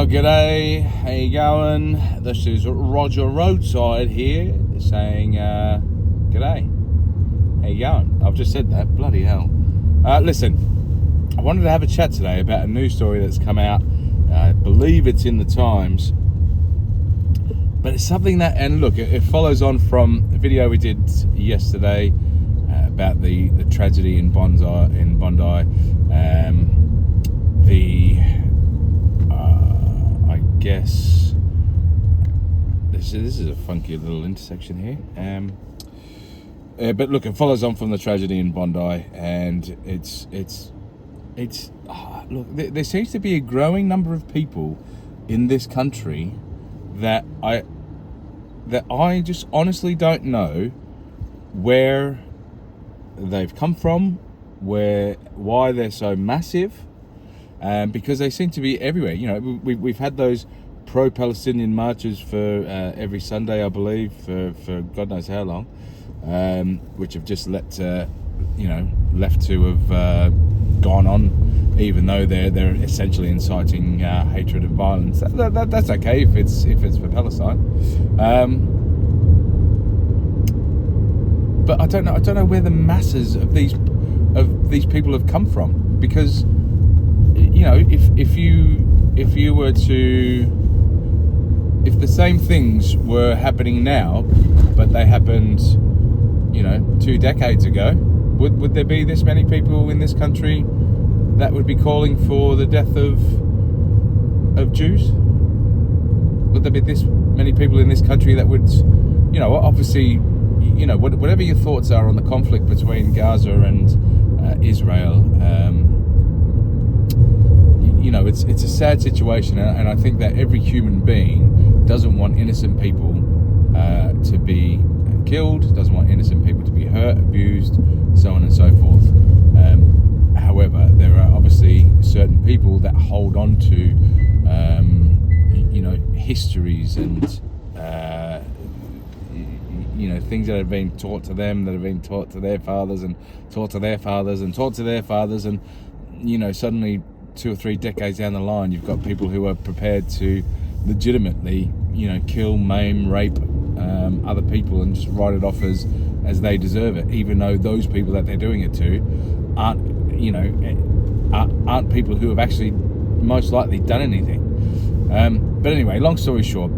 Well, g'day, how you going? This is Roger Roadside here saying g'day, how you going? I've just said that, bloody hell. Listen, I wanted to have a chat today about a news story that's come out. I believe it's in the Times, but it's something that, and look, it follows on from a video we did yesterday about the tragedy in Bondi. I guess this is a funky little intersection here. But look, it follows on from the tragedy in Bondi, and it's look, there seems to be a growing number of people in this country that I just honestly don't know where they've come from, why they're so massive, because they seem to be everywhere. You know, we've had those pro-Palestinian marches for every Sunday, I believe, for God knows how long, which have just left to have gone on, even though they're essentially inciting hatred and violence. That's okay if it's for Palestine. But I don't know where the masses of these people have come from, because if the same things were happening now, but they happened 2 decades ago, would there be this many people in this country that would be calling for the death of Jews? Would there be this many people in this country that would, obviously, whatever your thoughts are on the conflict between Gaza and Israel, it's a sad situation, and I think that every human being doesn't want innocent people to be killed, doesn't want innocent people to be hurt, abused, so on and so forth. However, there are obviously certain people that hold on to histories and things that have been taught to them, that have been taught to their fathers, and taught to their fathers, and taught to their fathers, and suddenly 2 or 3 decades down the line, you've got people who are prepared to legitimately kill, maim, rape other people, and just write it off as they deserve it, even though those people that they're doing it to aren't people who have actually most likely done anything. But anyway, long story short,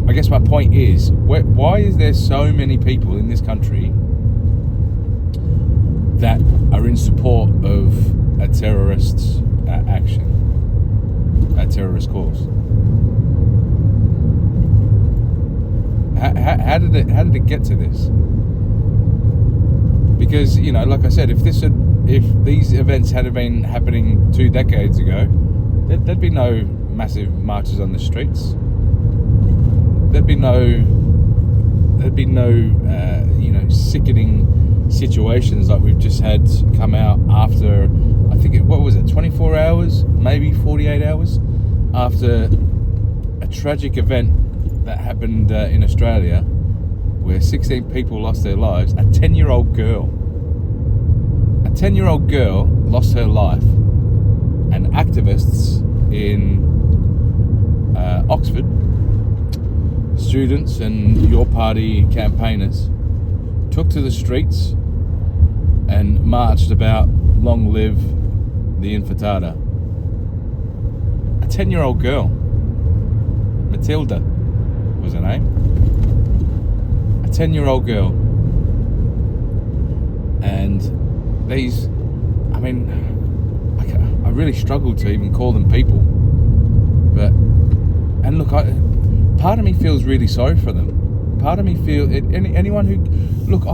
I guess my point is, why is there so many people in this country that are in support of a terrorist action, a terrorist cause? How did it get to this? Because like I said, if these events had been happening 2 decades ago, there'd be no massive marches on the streets. There'd be no sickening situations like we've just had come out after, I think 24 hours, maybe 48 hours after a tragic event that happened in Australia, where 16 people lost their lives. A 10-year-old girl lost her life, and activists in Oxford, students and your party campaigners, took to the streets and marched about long live the Intifada. A 10-year-old girl, Matilda was her name. A 10-year-old girl. And these, I really struggle to even call them people. But, and look, part of me feels really sorry for them. Part of me feels, anyone who, look,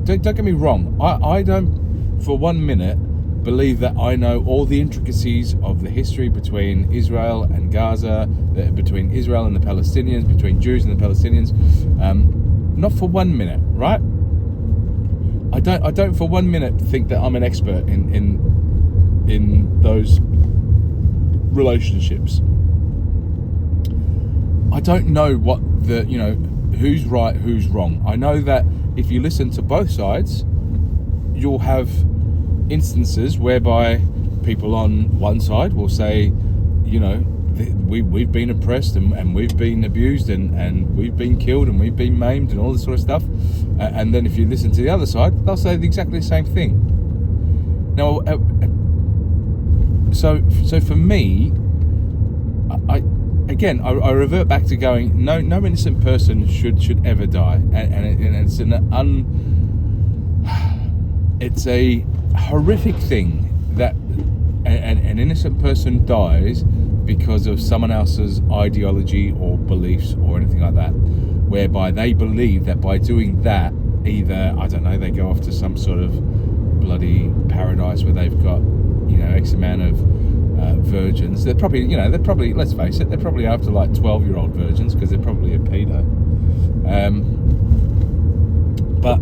don't get me wrong, I don't for 1 minute believe that I know all the intricacies of the history between Israel and Gaza, between Israel and the Palestinians, between Jews and the Palestinians. Not for 1 minute, right? I don't for 1 minute think that I'm an expert in those relationships. I don't know what who's right, who's wrong. I know that if you listen to both sides, you'll have instances whereby people on one side will say, you know, we've been oppressed and we've been abused and we've been killed and we've been maimed and all this sort of stuff. And then if you listen to the other side, they'll say exactly the same thing. Now, so for me, I revert back to going, no innocent person should ever die, and it's a horrific thing that an innocent person dies because of someone else's ideology or beliefs or anything like that, whereby they believe that by doing that, either, I don't know, they go off to some sort of bloody paradise where they've got, you know, X amount of virgins. They're probably, let's face it, they're probably after like 12-year-old virgins, because they're probably a pedo. But,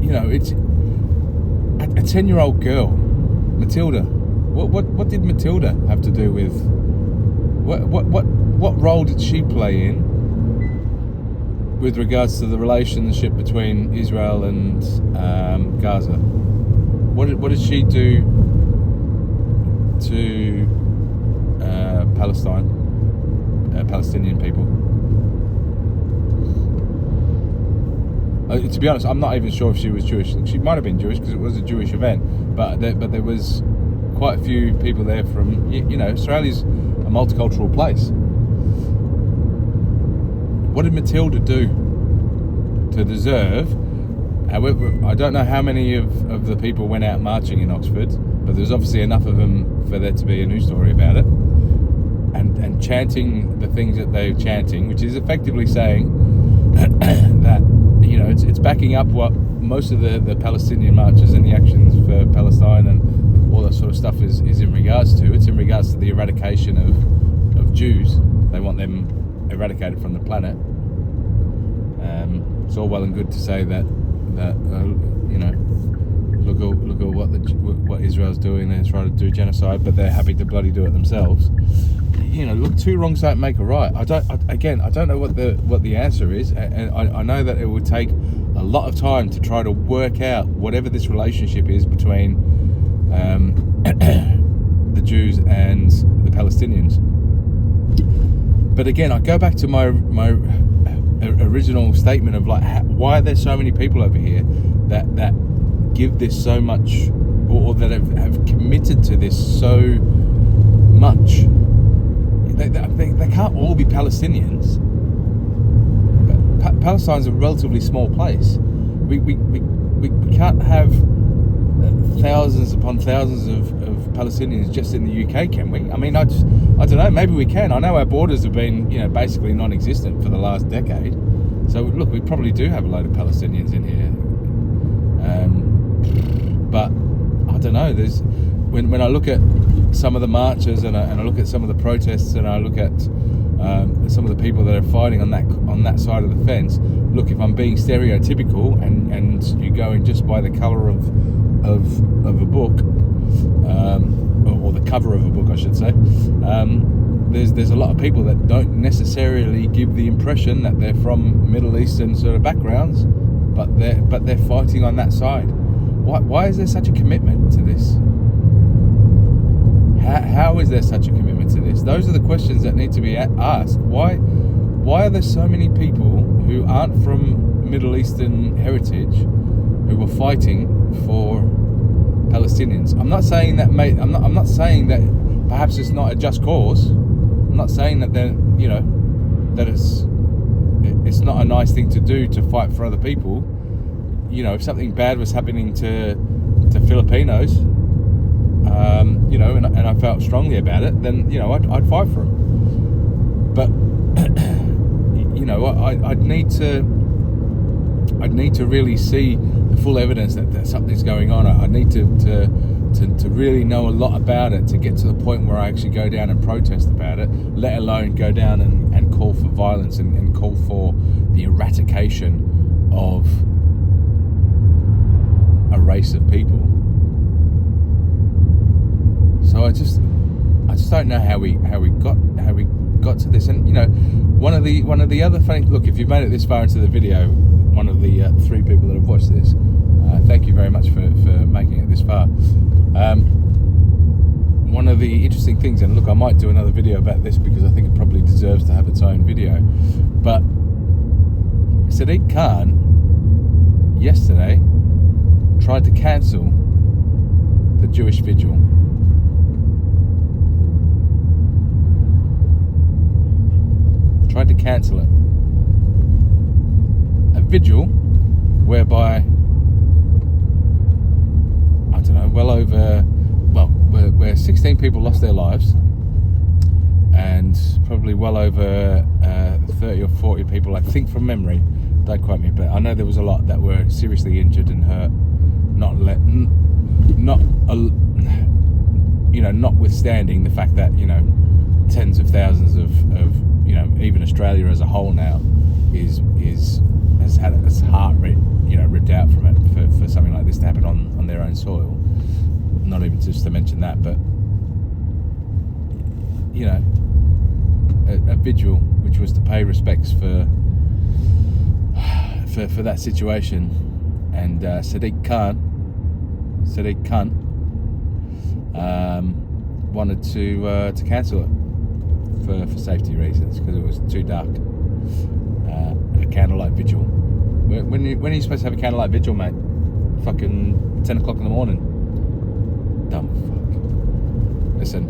you know, it's a 10-year-old girl, Matilda. What did Matilda have to do with what role did she play in with regards to the relationship between Israel and Gaza? What did she do to Palestinian people? To be honest, I'm not even sure if she was Jewish. She might have been Jewish because it was a Jewish event, but there was quite a few people there from, you know, Australia's a multicultural place. What did Matilda do to deserve? However, I don't know how many of the people went out marching in Oxford, but there's obviously enough of them for there to be a news story about it. And chanting the things that they're chanting, which is effectively saying that, you know, it's backing up what most of the Palestinian marches and the actions for Palestine and all that sort of stuff is in regards to. It's in regards to the eradication of Jews. They want them eradicated from the planet. It's all well and good to say that you know, look at what Israel's doing. They're trying to do genocide, but they're happy to bloody do it themselves. You know, look, two wrongs don't make a right. I don't know what the answer is, and I know that it would take a lot of time to try to work out whatever this relationship is between the Jews and the Palestinians. But again, I go back to my original statement of like, why are there so many people over here that give this so much, or that have committed to this so much? They can't all be Palestinians. Palestine's a relatively small place. We can't have thousands upon thousands of Palestinians just in the UK, can we? I mean, I don't know, maybe we can. I know our borders have been, you know, basically non-existent for the last decade. So look, we probably do have a load of Palestinians in here. But I don't know, there's when I look at some of the marches and I look at some of the protests and I look at some of the people that are fighting on that side of the fence, look, if I'm being stereotypical and you're going just by the colour of a book, or the cover of a book, I should say, there's a lot of people that don't necessarily give the impression that they're from Middle Eastern sort of backgrounds, but they're fighting on that side. Why is there such a commitment to this? How is there such a commitment to this? Those are the questions that need to be asked. Why are there so many people who aren't from Middle Eastern heritage who are fighting for Palestinians? I'm not saying that, mate. I'm not saying that perhaps it's not a just cause. I'm not saying that that it's not a nice thing to do to fight for other people. You know, if something bad was happening to Filipinos, you know, and I felt strongly about it, then, you know, I'd fight for them. But you know, I'd need to really see the full evidence that something's going on. I need to really know a lot about it to get to the point where I actually go down and protest about it, let alone go down and call for violence and call for the eradication of a race of people. So I just don't know how we got to this. And you know, one of the other funny, look, if you've made it this far into the video, one of the 3 people that have watched this, thank you very much for making it this far. one of the interesting things, and look, I might do another video about this because I think it probably deserves to have its own video, but Sadiq Khan yesterday tried to cancel the Jewish vigil. Tried to cancel it. A vigil whereby, I don't know, where 16 people lost their lives, and probably well over 30 or 40 people, I think from memory, don't quote me, but I know there was a lot that were seriously injured and hurt, notwithstanding the fact that, tens of thousands of even Australia as a whole now has had its heart ripped out from it for something like this to happen on their own soil. Not even just to mention that, but a vigil which was to pay respects for that situation, and Sadiq Khan wanted to cancel it for safety reasons because it was too dark. A candlelight vigil. When are you supposed to have a candlelight vigil, mate? Fucking 10 o'clock in the morning. Dumb fuck. Listen.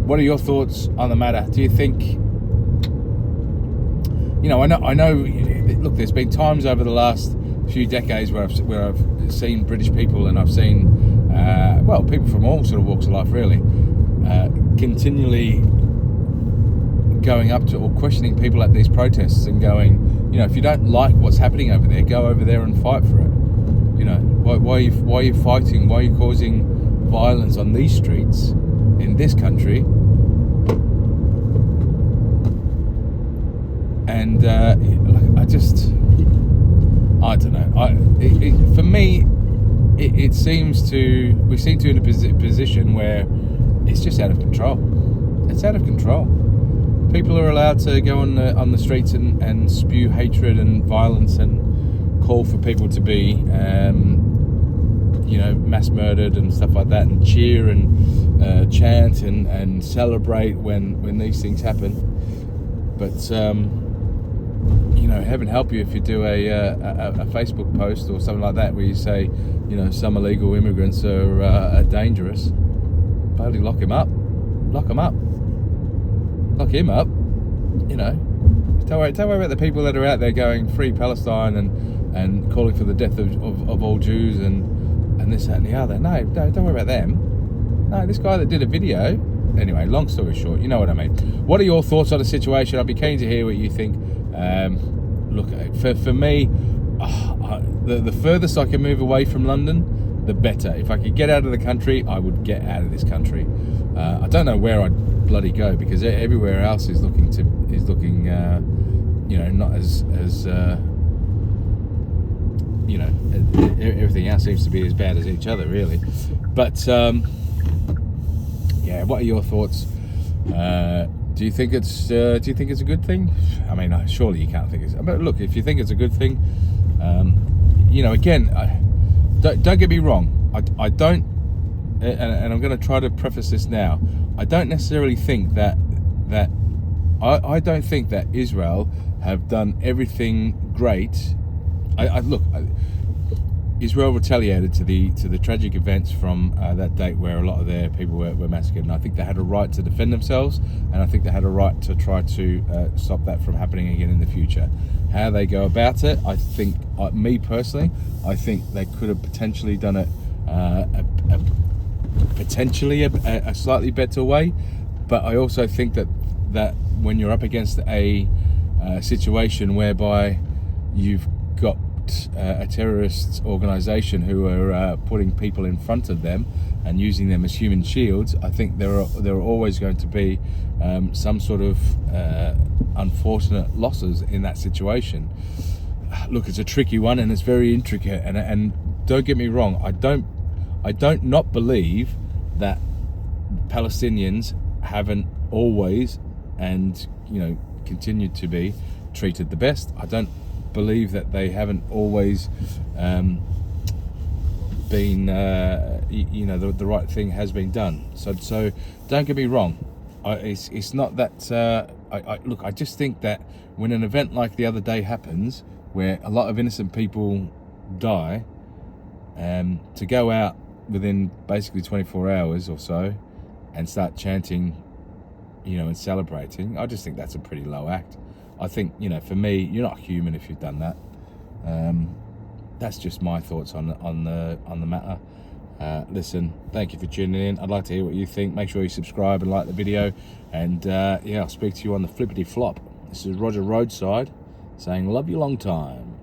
What are your thoughts on the matter? Do you think? I know. Look, there's been times over the last few decades where I've seen British people, and I've seen people from all sort of walks of life, really, continually going up to or questioning people at these protests and going, if you don't like what's happening over there, go over there and fight for it. Why are you fighting? Why are you causing violence on these streets in this country? And I don't know. For me, we seem to be in a position where it's just out of control. It's out of control. People are allowed to go on the streets and spew hatred and violence and call for people to be, mass murdered and stuff like that, and cheer and chant and celebrate when these things happen. But heaven help you if you do a Facebook post or something like that where you say, some illegal immigrants are dangerous. Bloody lock him up. Lock him up. Lock him up. Don't worry about the people that are out there going free Palestine and calling for the death of all Jews and this, that and the other. No, don't worry about them. No, this guy that did a video. Anyway, long story short, you know what I mean. What are your thoughts on the situation? I'd be keen to hear what you think. Look, for me, the furthest I can move away from London, the better. If I could get out of the country, I would get out of this country. I don't know where I'd bloody go, because everywhere else is looking not as everything else seems to be as bad as each other, really. But what are your thoughts? Do you think it's a good thing? I mean, surely you can't think it's. But look, if you think it's a good thing, again, don't get me wrong. I don't, and I'm going to try to preface this now. I don't necessarily think that I don't think that Israel have done everything great. Israel retaliated to the tragic events from that date where a lot of their people were massacred, and I think they had a right to defend themselves, and I think they had a right to try to stop that from happening again in the future. How they go about it, I think, me personally, I think they could have potentially done it a slightly better way, but I also think that when you're up against a situation whereby you've got a terrorist organisation who are putting people in front of them and using them as human shields, I think there are always going to be some sort of unfortunate losses in that situation. Look, it's a tricky one and it's very intricate, and don't get me wrong, I don't not believe that Palestinians haven't always and continued to be treated the best. I don't believe that they haven't always been, you know, the right thing has been done. So don't get me wrong. It's not that. Look, I just think that when an event like the other day happens, where a lot of innocent people die, to go out within basically 24 hours or so and start chanting, you know, and celebrating, I just think that's a pretty low act. I think, you know, for me, you're not human if you've done that. That's just my thoughts on the matter. Listen, thank you for tuning in. I'd like to hear what you think. Make sure you subscribe and like the video, and yeah, I'll speak to you on the flippity flop. This is Roger Roadside saying love you long time.